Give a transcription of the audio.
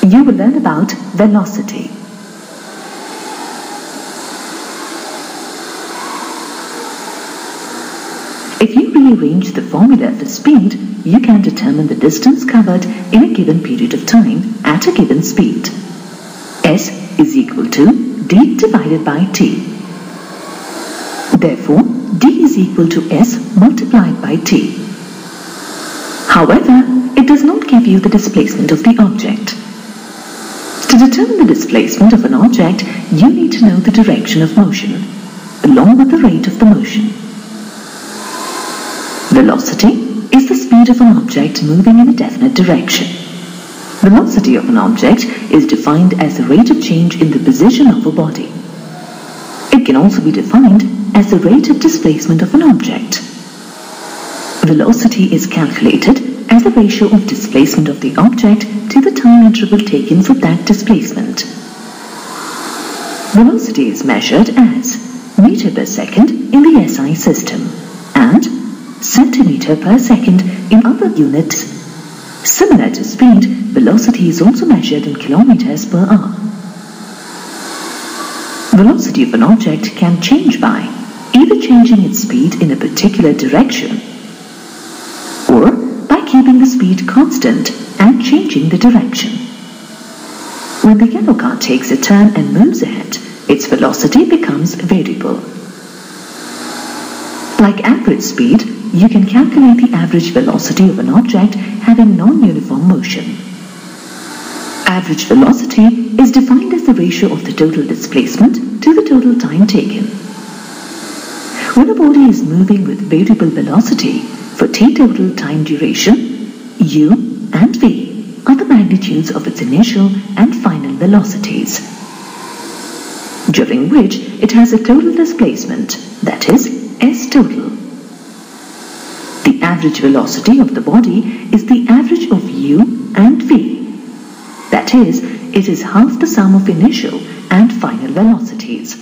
You will learn about velocity. If you rearrange the formula for speed, you can determine the distance covered in a given period of time at a given speed. S is equal to d divided by t. Therefore, d is equal to s multiplied by t. However, it does not give you the displacement of the object. To determine the displacement of an object, you need to know the direction of motion, along with the rate of the motion. Velocity is the speed of an object moving in a definite direction. Velocity of an object is defined as the rate of change in the position of a body. It can also be defined as the rate of displacement of an object. Velocity is calculated as the ratio of displacement of the object to the time interval taken for that displacement. Velocity is measured as meter per second in the SI system and centimeter per second in other units. Similar to speed, velocity is also measured in kilometers per hour. Velocity of an object can change by either changing its speed in a particular direction or by keeping the speed constant and changing the direction. When the yellow car takes a turn and moves ahead, its velocity becomes variable. Like average speed, you can calculate the average velocity of an object having non-uniform motion. Average velocity is defined as the ratio of the total displacement to the total time taken. When a body is moving with variable velocity for t total time duration, u and v are the magnitudes of its initial and final velocities, during which it has a total displacement, that is, s total. The average velocity of the body is the average of u and v. That is, it is half the sum of initial and final velocities.